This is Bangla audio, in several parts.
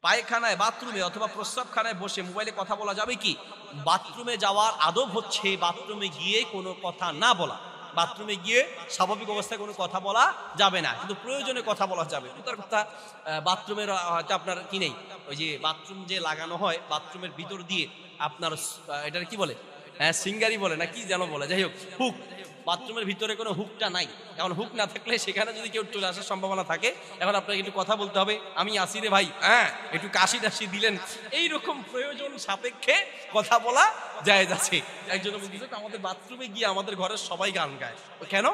পায়খানায়, বাথরুমে অথবা প্রস্রাবখানায় বসে মোবাইলে কথা বলা যাবে কি? বাথরুমে যাওয়ার আদব হচ্ছে বাথরুমে গিয়ে কোনো কথা না বলা। বাথরুমে গিয়ে স্বাভাবিক অবস্থায় কোনো কথা বলা যাবে না, কিন্তু প্রয়োজনে কথা বলা যাবে। তার কথা বাথরুমের হয়তো আপনার কি নেই, ওই যে বাথরুম যে লাগানো হয় বাথরুমের ভিতর দিয়ে আপনার এটার কি বলে, সিঙ্গারি বলে না কি যেন বলে, যাই হোক হুক, বাথরুমের ভিতরে কোনো হুকটা নাই। এখন হুক না থাকলে সেখানে যদি কেউ চলে আসার সম্ভাবনা থাকে, এখন আপনাকে একটু কথা বলতে হবে, আমি আসি রে ভাই, হ্যাঁ একটু কাশি টাশি দিলেন, এইরকম প্রয়োজন সাপেক্ষে কথা বলা জায়েজ আছে। একজন বলতেছে আমাদের বাথরুমে গিয়ে আমাদের ঘরের সবাই গান গায়, কেন?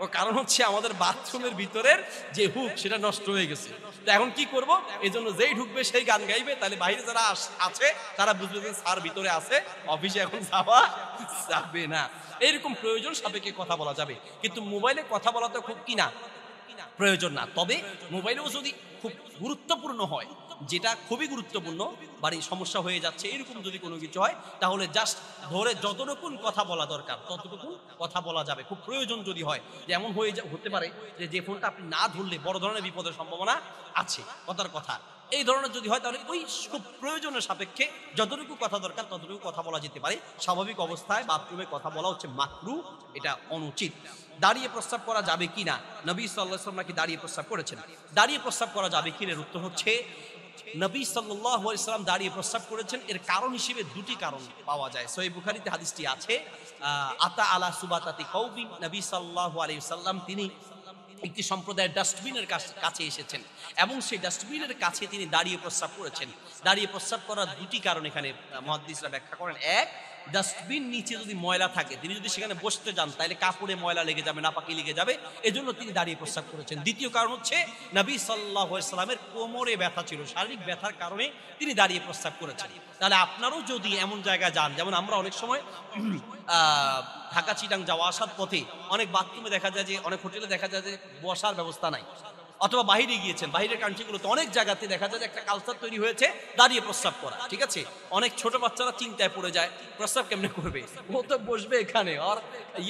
ও কারণ হচ্ছে আমাদের বাথরুমের ভিতরের যে হুক সেটা নষ্ট হয়ে গেছে। তো এখন কি করব? এই জন্য যেই ঢুকবে সেই গান গাইবে, তাহলে বাইরে যারা আছে তারা বুঝবে যে স্যার ভিতরে আছে, অফিসে এখন যাওয়া যাবে না। এইরকম প্রয়োজন সাপেক্ষে কথা বলা যাবে, কিন্তু মোবাইলে কথা বলা তো খুব কি না প্রয়োজন না। তবে মোবাইলেও যদি খুব গুরুত্বপূর্ণ হয়, যেটা খুবই গুরুত্বপূর্ণ, বাড়ির সমস্যা হয়ে যাচ্ছে এরকম যদি কোনো কিছু হয়, তাহলে জাস্ট ধরে যতটুকু কথা বলা দরকার ততটুকু কথা বলা যাবে। খুব প্রয়োজন যদি হয়, যেমন হতে পারে যে ফোনটা আপনি না ধরলে বড় ধরনের বিপদের সম্ভাবনা আছে, কথার কথা, এই ধরনের যদি হয় তাহলে ওই খুব প্রয়োজনের সাপেক্ষে যতটুকু কথা দরকার ততটুকু কথা বলা যেতে পারে। স্বাভাবিক অবস্থায় বাথরুমে কথা বলা হচ্ছে মাকরুহ, এটা অনুচিত। দাঁড়িয়ে প্রস্রাব করা যাবে কিনা? নবী সাল্লাল্লাহু আলাইহি ওয়াসাল্লাম নাকি দাঁড়িয়ে প্রস্রাব করেছেন। দাঁড়িয়ে প্রস্রাব করা যাবে কিনা এর উত্তর হচ্ছে নবী সাল্লাল্লাহু আলাইহি ওয়াসাল্লাম দাঁড়িয়ে প্রস্রাব করেছেন। এর কারণ হিসেবে দুটি কারণ পাওয়া যায়। সহিহ বুখারীতে হাদিসটি আছে, আতা আলা সুবাতাতি কওমি, নবী সাল্লাল্লাহু আলাইহি ওয়াসাল্লাম তিনি একটি সম্প্রদায়ের ডাস্টবিনের কাছে এসেছেন এবং সেই ডাস্টবিনের কাছে তিনি দাঁড়িয়ে প্রস্রাব করেছেন। দাঁড়িয়ে প্রস্রাব করার দুটি কারণ এখানে মুহাদ্দিসরা ব্যাখ্যা করেন। এক, ডাস্টবিন নিচে যদি ময়লা থাকে, তিনি যদি সেখানে বসতে যান তাহলে কাপড়ে ময়লা লেগে যাবে, নাপাকি লেগে যাবে, এজন্য তিনি দাঁড়িয়ে প্রস্রাব করেছেন। দ্বিতীয় কারণ হচ্ছে নবী সাল্লাল্লাহু আলাইহি সাল্লামের কোমরে ব্যথা ছিল, শারীরিক ব্যথার কারণে তিনি দাঁড়িয়ে প্রস্রাব করেছেন। তাহলে আপনারও যদি এমন জায়গায় যান, যেমন আমরা অনেক সময় ঢাকা চিটাং যাওয়া আসার পথে অনেক বাথরুমে দেখা যায় যে, অনেক হোটেলে দেখা যায় যে বসার ব্যবস্থা নাই, অথবা বাহিরে গিয়েছেন, বাহিরের কান্ট্রিগুলোতে অনেক জায়গাতে দেখা যায় যে একটা কালচার তৈরি হয়েছে দাঁড়িয়ে প্রস্রাব করা, ঠিক আছে? অনেক ছোট বাচ্চারা চিন্তায় পড়ে যায় প্রস্রাব কেমনে করবে, ও তো বসবে এখানে, আর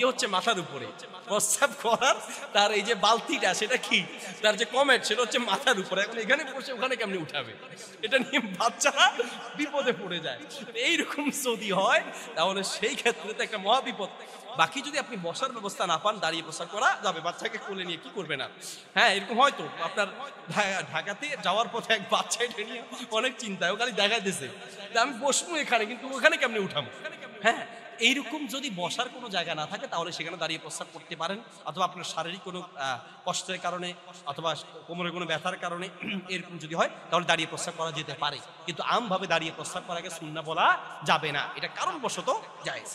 হচ্ছে মাথার উপরে প্রস্রাব করার, তার এই যে বালতিটা সেটা কি, তার যে কমেট সেটা হচ্ছে মাথার উপরে, এখন এখানে বসে ওখানে কেমনে উঠাবে, এটা নিয়ে বাচ্চারা বিপদে পড়ে যায়। এইরকম যদি হয় তাহলে সেই ক্ষেত্রে তো একটা মহা বিপদ। বাকি যদি আপনি বসার ব্যবস্থা না পান, দাঁড়িয়ে প্রস্রাব করা যাবে, বাচ্চাকে কোলে নিয়ে কি করবে না। হ্যাঁ, এরকম হয়তো আপনার ঢাকাতে যাওয়ার পথে এক বাচ্চা এটা নিয়ে অনেক চিন্তায়, ও খালি দেখা দিছে আমি বসবো এখানে, কিন্তু ওখানে কেমনে উঠাবো। হ্যাঁ, এইরকম যদি বসার কোনো জায়গা না থাকে তাহলে সেখানে দাঁড়িয়ে প্রস্রাব করতে পারেন, অথবা আপনার শারীরিক কোনো কষ্টের কারণে অথবা কোমরে কোনো ব্যথার কারণে এরকম যদি হয় তাহলে দাঁড়িয়ে প্রস্রাব করা যেতে পারে, কিন্তু আমভাবে দাঁড়িয়ে প্রস্রাব করাকে সুন্নাহ বলা যাবে না, এটা কারণবশত জায়েজ।